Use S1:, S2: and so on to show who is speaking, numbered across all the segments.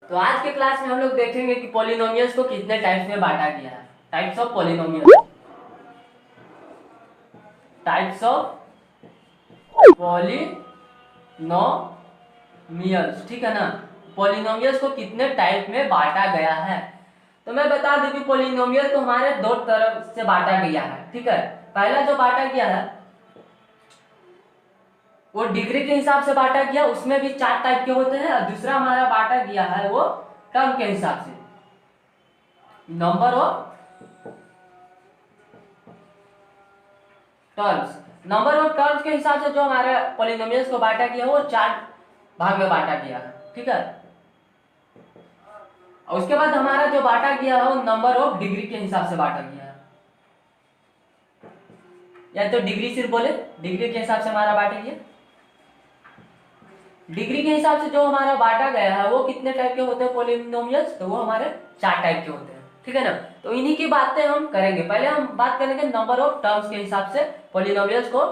S1: तो आज के क्लास में हम लोग देखेंगे कि पॉलिनोमियल्स को कितने टाइप्स में बांटा गया है। Types of polynomials, types of polynomials, ठीक है ना। पॉलिनोमियल्स को कितने टाइप में बांटा गया है। तो मैं बता दूं कि पॉलिनोमियल को हमारे दो तरफ से बांटा गया है, ठीक है। पहला जो बांटा गया है वो डिग्री के हिसाब से बांटा गया, उसमें भी 4 टाइप के होते हैं। और दूसरा हमारा बांटा गया है वो टर्म के हिसाब से, number of terms. Number of terms के हिसाब से जो हमारे पॉलिनोमियल्स को बांटा गया है वो 4 भाग में बांटा गया है, ठीक है। और उसके बाद हमारा जो बांटा गया है वो नंबर ऑफ डिग्री के हिसाब से बांटा गया है। या तो डिग्री सिर्फ बोले, डिग्री के हिसाब से हमारा बांटा गया। डिग्री के हिसाब से जो हमारा बांटा गया है वो कितने टाइप के होते हैं पॉलिनोमियल्स, तो वो हमारे 4 टाइप के होते हैं, ठीक है ना। तो इन्हीं की बातें हम करेंगे। पहले हम बात करेंगे नंबर ऑफ टर्म्स के हिसाब से पॉलिनोमियल्स को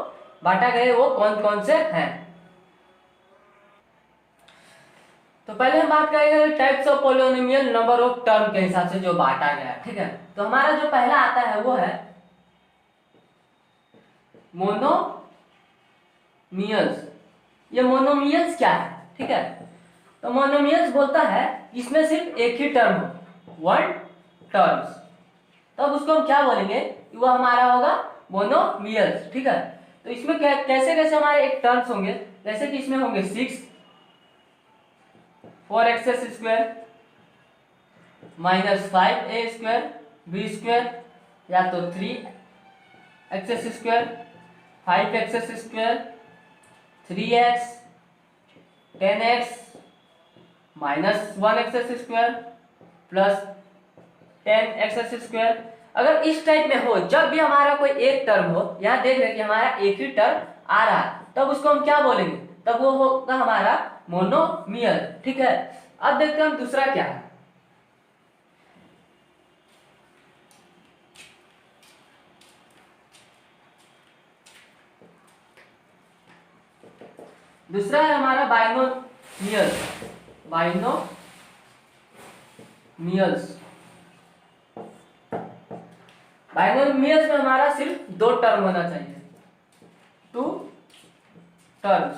S1: बांटा गया वो कौन कौन से हैं। तो पहले हम बात करेंगे types of polynomial number of term के हिसाब से जो बांटा गया है, ठीक है। तो हमारा जो पहला आता है वो है मोनोमियल्स। ये मोनोमियल्स क्या है, ठीक है। तो मोनोमियल्स बोलता है इसमें सिर्फ एक ही टर्म हो, वन टर्म्स, तब उसको हम क्या बोलेंगे, वो हमारा होगा मोनोमियल्स, ठीक है। तो इसमें कैसे कैसे हमारे एक टर्म्स होंगे, जैसे कि इसमें होंगे 6 4x² माइनस 5a² b² या तो 3x² 5x² 3x 10x minus 1x² plus 10x²। अगर इस टाइप में हो, जब भी हमारा कोई एक टर्म हो, यहाँ देख रहे कि हमारा एक ही टर्म आ रहा है, तब उसको हम क्या बोलेंगे, तब वो होगा हमारा मोनोमियल, ठीक है। अब देखते हैं हम दूसरा क्या है। दूसरा है हमारा बाइनोमियल्स। बाइनोमियल्स बाइनोमियल्स में हमारा सिर्फ 2 टर्म होना चाहिए, 2 टर्म्स,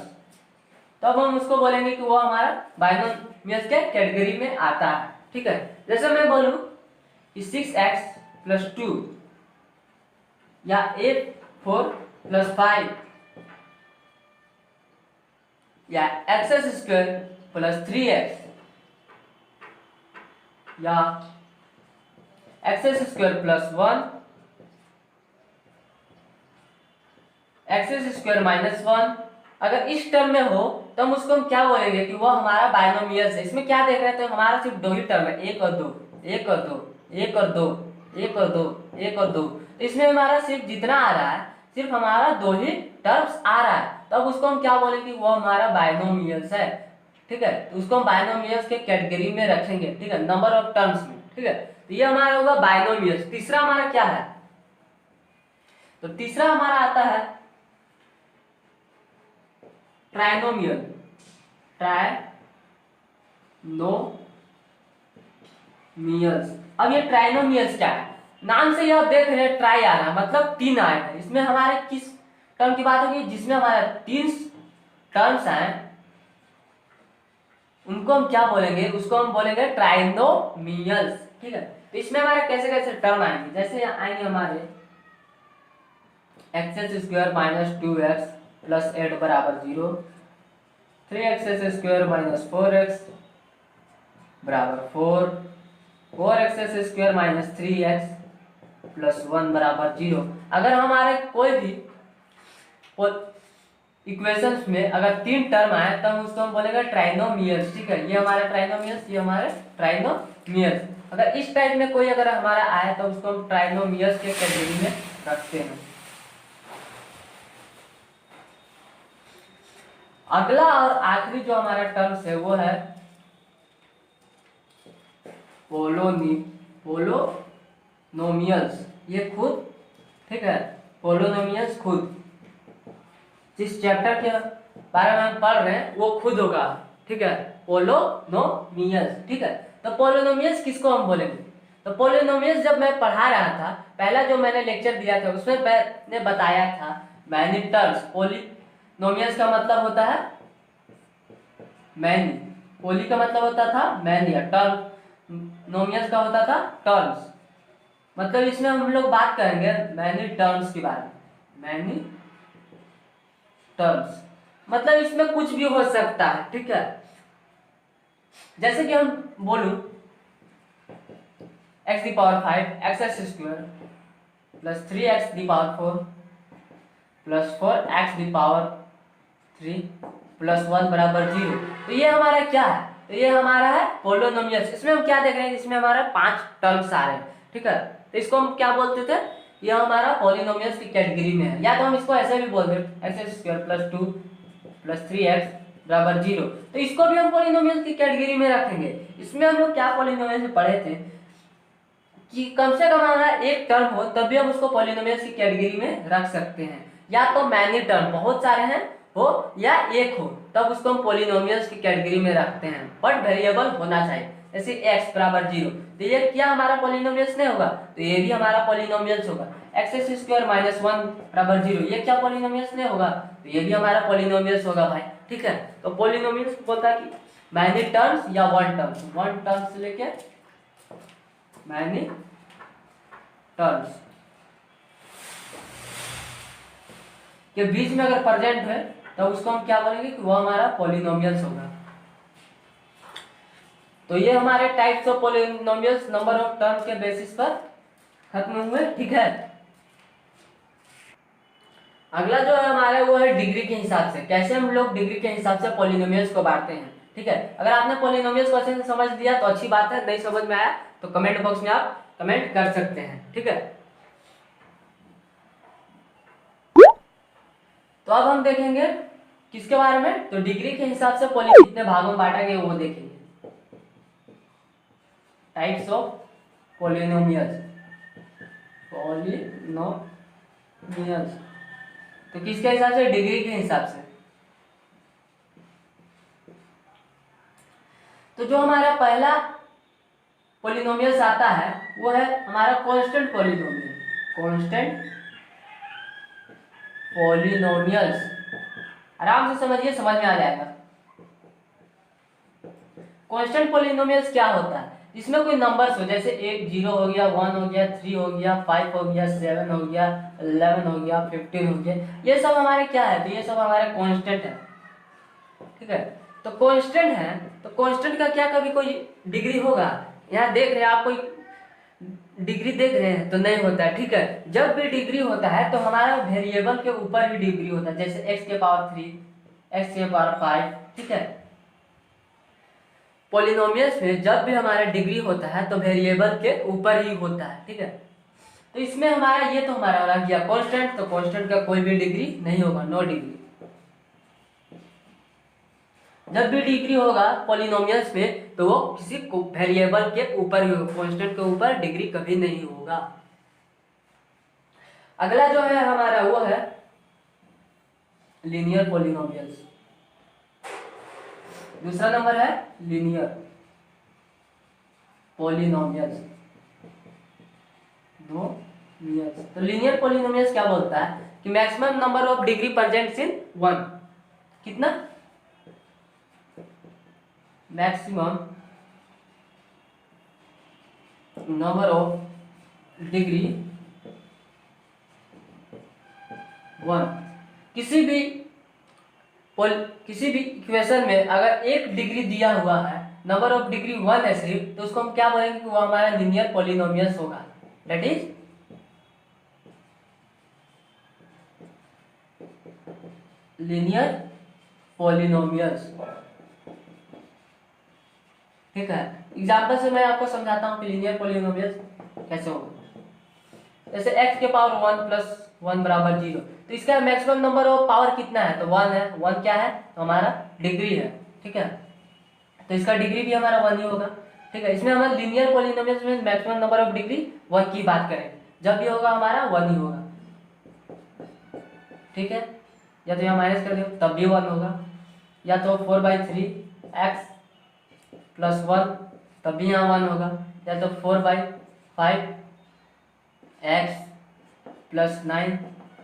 S1: तब हम उसको बोलेंगे कि वो हमारा बाइनोमियल्स के कैटेगरी में आता है, ठीक है। जैसे मैं बोलूं कि 6x + 2 या a4 + 5 या x² + 3x या x² + 1 x² - 1, अगर इस टर्म में हो तो हम उसको हम क्या बोलेंगे कि वो हमारा बाइनोमियल्स है। इसमें क्या देख रहे हैं, तो हमारा सिर्फ 2 ही टर्म है, 1 और 2 1 और 2 1 और 2 1 और 2 1 और 2। इसमें हमारा सिर्फ जितना आ रहा है, सिर्फ हमारा 2 ही टर्म्स आ रहा है, तब उसको हम क्या बोलेंगे कि वो हमारा बाइनोमियल्स है, ठीक है। तो उसको हम बाइनोमियल्स के कैटेगरी में रखेंगे, ठीक है, नंबर ऑफ टर्म्स में, ठीक है। तो ये हमारा होगा बाइनोमियल्स। तीसरा हमारा क्या है, तो तीसरा हमारा आता है ट्राइनोमियल। ट्राइनोमियल्स। अब ये ट्राइनोमियल्स क्या है, नाम से यह देख रहे हैं ट्राई आ रहा है, मतलब 3 आए हैं। इसमें हमारे किस टर्म की बात होगी, जिसमें हमारे 3 टर्म्स आए, उनको हम क्या बोलेंगे, उसको हम बोलेंगे ट्राइनोमियल्स, ठीक है। तो इसमें हमारे कैसे कैसे टर्म आएंगे, जैसे आएंगे हमारे x² - 2x + 8 = 0, 3x² - 4x = 4, 4x² - 3x + 1 = 0। अगर हमारे कोई भी इक्वेशंस में अगर 3 टर्म आए तब उसको हम बोलेंगे ट्राइनोमियल्स, ठीक है। ये हमारे ट्राइनोमियल्स, ये हमारे ट्राइनोमियल्स। अगर इस टाइप में कोई अगर हमारा आए तो उसको हम ट्राइनोमियल्स के कैटेगरी में रखते हैं। अगला और आखिरी जो हमारा टर्म्स है वो है पोलोनोमियल्स। ये खुद, ठीक है, पोलोनोमियल्स खुद, जिस चैप्टर के बारे में हम पढ़ रहे हैं वो खुद होगा, ठीक है। पोलिनोमियल्स, ठीक है। तो पोलिनोमियल्स किसको हम बोलेंगे? तो पोलिनोमियल्स जब मैं पढ़ा रहा था, पहला जो मैंने लेक्चर दिया था उसमें मैंने बताया था मैनी टर्म्स। पोलिनोमियल्स का मतलब होता है मैनी, पोली का मतलब होता था मैनी, टर्म नोमियल्स का होता था टर्म्स। मतलब इसमें हम लोग बात करेंगे मैनी टर्म्स के बारे में। मैनी टर्म्स मतलब इसमें कुछ भी हो सकता है, ठीक है। जैसे कि हम बोलूं x the power 5 x square plus 3x the power 4 plus 4x the power 3 plus 1 बराबर 0। तो ये हमारा क्या है? तो ये हमारा है पोलिनोमियल्स। इसमें हम क्या देख रहे हैं? इसमें हमारा 5 टर्म्स आ रहे हैं, ठीक है। तो इसको हम क्या बोलते थे? ये हमारा पोलिनोमियल्स की कैटेगरी में है। या तो हम इसको ऐसे भी बोल देते x square plus 2 plus 3x बराबर 0। तो इसको भी हम पोलिनोमियल्स की कैटेगरी में रखेंगे। इसमें हम लोग क्या पोलिनोमियल्स में पढ़े थे कि कम से कम हमारा एक टर्म हो तब भी हम उसको पोलिनोमियल्स की कैटेगरी में रख सकते हैं। या तो मैनी टर्म बहुत सारे हैं हो या एक हो तब उसको हम पोलिनोमियल्स की कैटेगरी में रखते हैं, बट वेरिएबल होना चाहिए। जैसे x बराबर 0, तो ये क्या हमारा पोलिनोमियल्स नहीं होगा? तो ये भी हमारा पोलिनोमियल्स होगा। एक्स स्क्वायर माइनस 1 बराबर 0, ये क्या पोलिनोमियल्स नहीं होगा? तो ये भी हमारा पोलिनोमियल्स होगा भाई, ठीक है। तो पोलिनोमियल्स बोलता है कि मैनी टर्म्स या वन टर्म्स से लेके मैनी टर्म्स के बीच में अगर प्रेजेंट है तो उसको हम क्या बोलेंगे कि वो हमारा पोलिनोमियल्स होगा। तो ये हमारे types of polynomials number of term के बेसिस पर खत्म हुए, ठीक है। अगला जो है हमारा वो है डिग्री के हिसाब से। कैसे हम लोग डिग्री के हिसाब से पोलिनोमियल्स को बांटते हैं, ठीक है। अगर आपने पोलिनोमियल्स को अच्छे से समझ दिया तो अच्छी बात है, नहीं समझ में आया तो कमेंट बॉक्स में आप कमेंट कर सकते हैं, ठीक है। तो अब हम देखेंगे किसके बारे में? तो डिग्री के हिसाब से पोली कितने भागों में बांटा गया वो देखेंगे। Types of polynomials. तो किसके हिसाब से? डिग्री के हिसाब से। तो जो हमारा पहला पोलिनोमियल्स आता है वो है हमारा कांस्टेंट पोलिनोमियल। कांस्टेंट पोलिनोमियल्स आराम से समझिए, समझ में आ जाएगा। कांस्टेंट पोलिनोमियल्स क्या होता है? इसमें कोई नंबर्स हो, जैसे 1 0 हो गया, 1 हो गया, 3 हो गया, 5 हो गया, 7 हो गया, 11 हो गया, 15 हो गया। ये सब हमारे क्या है? तो ये सब हमारे कांस्टेंट है, ठीक है। तो कांस्टेंट है तो कांस्टेंट का क्या कभी कोई डिग्री होगा? यहाँ देख रहे हैं आप, कोई डिग्री देख रहे हैं तो नहीं होता है, ठीक है। जब भी डिग्री होता है तो हमारा वेरिएबल के ऊपर ही डिग्री होता है। जैसे x के पावर 3, x के पावर 5, ठीक है। पोलिनोमियल्स में जब भी हमारा डिग्री होता है तो वेरिएबल के ऊपर ही होता है, ठीक है। तो इसमें हमारा ये तो हमारा रह गया कांस्टेंट। तो कांस्टेंट का कोई भी डिग्री नहीं होगा, नो डिग्री। जब भी डिग्री होगा पोलिनोमियल्स में तो वो किसी वेरिएबल के ऊपर ही होगा, कांस्टेंट के ऊपर डिग्री कभी नहीं होगा। अगला जो है हमारा वो है लीनियर पोलिनोमियल्स। दूसरा नंबर है लीनियर पोलिनोमियल्स। तो लीनियर पोलिनोमियल्स क्या बोलता है कि maximum number of degree presents in 1। कितना? Maximum number of degree 1। किसी भी इक्वेशन में अगर एक डिग्री दिया हुआ है, नंबर ऑफ डिग्री 1 है सिर्फ, तो उसको हम क्या बोलेंगे कि वो हमारा लीनियर पोलिनोमियल्स होगा। दैट इज लीनियर पोलिनोमियल्स, ठीक है। एग्जांपल से मैं आपको समझाता हूं कि लीनियर पोलिनोमियल्स कैसे होगा। जैसे x के पावर 1 प्लस 1 बराबर 0, तो इसका मैक्सिमम नंबर ऑफ पावर कितना है? तो 1 है। 1 क्या है? तो हमारा डिग्री है, ठीक है। तो इसका डिग्री भी हमारा 1 ही होगा, ठीक है। इसमें हमारे लीनियर पोलिनोमियल्स में मैक्सिमम नंबर ऑफ डिग्री 1 की बात करें, जब भी होगा हमारा 1 ही होगा, ठीक है। या तो यहाँ माइनस कर दो तब भी 1 होगा, या तो 4/3 x प्लस 1, तब भी यहाँ 1 होगा, या तो 4/5 एक्स प्लस 9,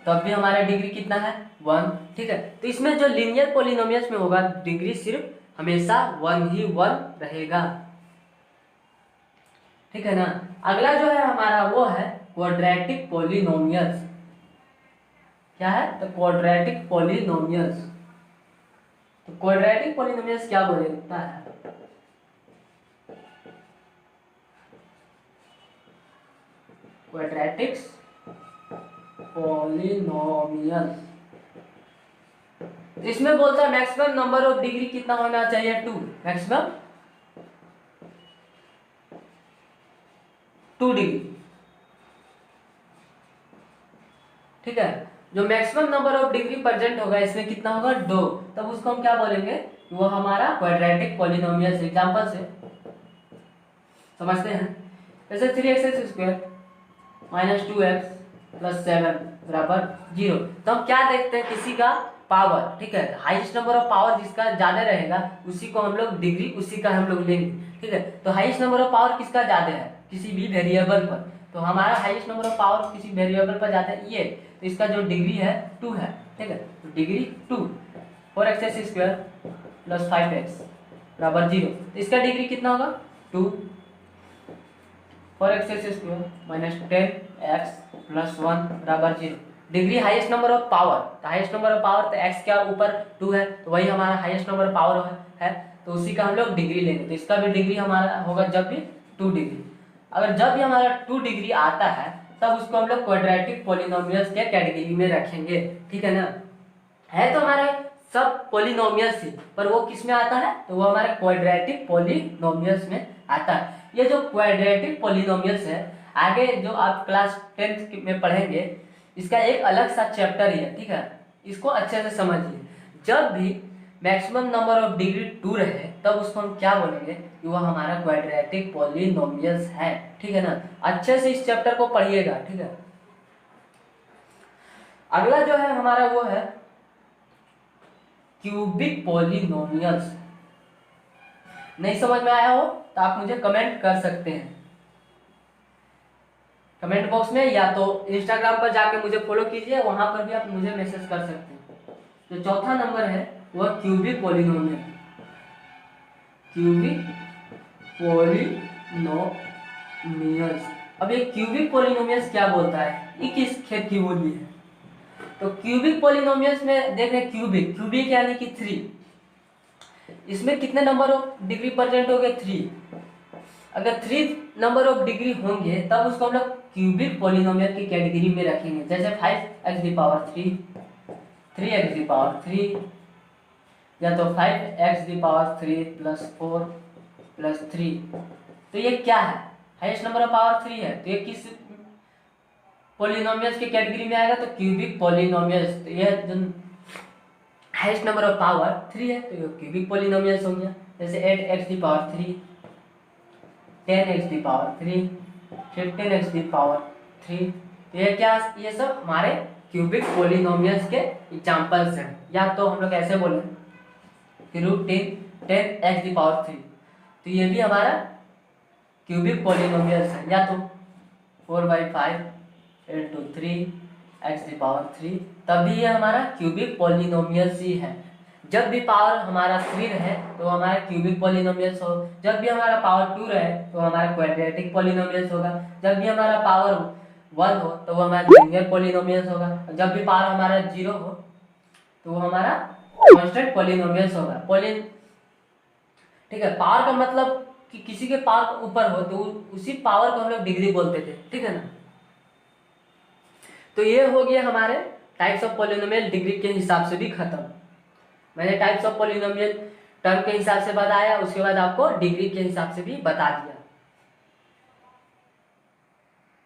S1: तब भी हमारा डिग्री कितना है 1। ठीक है, तो इसमें जो लीनियर पॉलिनोमियल्स में होगा डिग्री सिर्फ हमेशा 1 ही 1 रहेगा। ठीक है ना। अगला जो है हमारा वो है क्वाड्रेटिक पॉलिनोमियल्स। क्या है? तो क्वाड्रेटिक पॉलिनोमियल्स। तो क्वाड्रेटिक पॉलिनोमियल्स क्या बोलता है? क्वाड्रेटिक्स पॉलिनोमियल, इसमें बोलता है मैक्सिमम नंबर ऑफ डिग्री कितना होना चाहिए 2, मैक्सिमम 2 डिग्री। ठीक है, जो maximum number of degree present होगा इसमें कितना होगा 2, तब उसको हम क्या बोलेंगे? वो हमारा क्वाड्रेटिक पॉलिनोमियल से। एग्जांपल से समझते हैं, जैसे 3x² माइनस 2x प्लस 7 बराबर 0। तो हम क्या देखते हैं? किसी का पावर, ठीक है, हाईएस्ट नंबर ऑफ पावर जिसका ज्यादा रहेगा उसी को हम लोग डिग्री उसी का हम लोग लेंगे। ठीक है, तो हाईएस्ट नंबर ऑफ पावर किसका ज्यादा है? किसी भी वेरिएबल पर। तो हमारा हाईएस्ट नंबर ऑफ पावर किसी वेरिएबल पर ज्यादा है ये, तो इसका जो डिग्री है 2 है। ठीक है, तो डिग्री 2, 4x² प्लस 5x बराबर 0, तो इसका डिग्री कितना होगा 2। 4x² माइनस 10x प्लस 1 बराबर 0, degree highest number of power. तो हाईएस्ट नंबर ऑफ पावर तो x क्या ऊपर 2 है, तो वही हमारा हाईएस्ट नंबर ऑफ पावर है, तो उसी का हम लोग डिग्री लेंगे। तो इसका भी डिग्री हमारा होगा जब भी 2 डिग्री। अगर जब भी हमारा 2 डिग्री आता है तब उसको हम लोग क्वाड्रेटिक पॉलिनोमियल्स के कैटेगरी में रखेंगे। ठीक है ना। है तो हमारे सब पॉलिनोमियल्स ही, पर वो किस में आता है? तो वो हमारे क्वाड्रेटिक पॉलिनोमियल्स में आता है। ये जो क्वाड्रेटिक पॉलिनोमियल्स है आगे जो आप क्लास 10th में पढ़ेंगे, इसका एक अलग सा चैप्टर ही है। ठीक है, इसको अच्छे से समझिए। जब भी मैक्सिमम नंबर ऑफ डिग्री 2 रहे तब उसको हम क्या बोलेंगे? कि वो हमारा क्वाड्रेटिक पॉलिनोमियल्स है। ठीक है ना, अच्छे से इस चैप्टर को पढ़िएगा। ठीक है, अगला जो है हमारा वो है क्यूबिक पॉलिनोमियल्स। नहीं समझ में आया हो तो आप मुझे कमेंट कर सकते हैं कमेंट बॉक्स में, या तो इंस्टाग्राम पर जाके मुझे फॉलो कीजिए, वहां पर भी आप मुझे मैसेज कर सकते हैं। जो चौथा नंबर है वह क्यूबिक पॉलिनोमियल। Cubic polynomials. अब ये क्यूबिक पॉलिनोमियल्स क्या बोलता है? ये किस खेत की बोली है? तो क्यूबिक पॉलिनोमियल्स में देख रहे हैं, क्यूबिक यानी कि 3। इसमें कितने नंबर ऑफ डिग्री प्रेजेंट हो गए? 3। अगर 3 नंबर ऑफ डिग्री होंगे तब उसको हम लोग क्यूबिक पॉलिनोमियल की कैटेगरी में रखेंगे। जैसे 5x3, 3x3, या तो 5x3 प्लस 4 प्लस 3। तो ये क्या है? हाईएस्ट नंबर ऑफ पावर 3 है, तो ये किस पॉलिनोमियल्स की कैटेगरी में आएगा? तो क्यूबिक पॉलिनोमियल्स। तो ये जो हाईएस्ट नंबर ऑफ पावर 3 है तो ये क्यूबिक पॉलिनोमियल्स हो गया। जैसे 8x3, 10x3, 15x3। तो ये क्या? ये सब हमारे क्यूबिक पॉलिनोमियल्स के एग्जांपल्स हैं। या तो हम लोग ऐसे बोले कि √10x3, तो ये भी हमारा क्यूबिक पॉलिनोमियल्स है। या तो 4/5 × 3x3, तब भी ये हमारा क्यूबिक पॉलिनोमियल्स ही है। जब भी पावर हमारा 3 रहे तो हमारा क्यूबिक पॉलिनोमियल्स हो, जब भी हमारा पावर 2 रहे तो हमारा क्वाड्रेटिक पॉलिनोमियल्स होगा, जब भी हमारा पावर 1 हो तो वो हमारा लीनियर पॉलिनोमियल्स होगा, जब भी पावर हमारा 0 हो तो वो हमारा कांस्टेंट पॉलिनोमियल्स होगा। ठीक है, पावर का मतलब कि किसी के पावर ऊपर हो तो उसी पावर को हम लोग डिग्री बोलते थे। ठीक है ना। तो ये हो गया हमारे टाइप्स ऑफ पॉलिनोमियल डिग्री के हिसाब से भी खत्म। मैंने टाइप्स ऑफ पॉलिनोमियल टर्म के हिसाब से बताया, उसके बाद आपको डिग्री के हिसाब से भी बता दिया।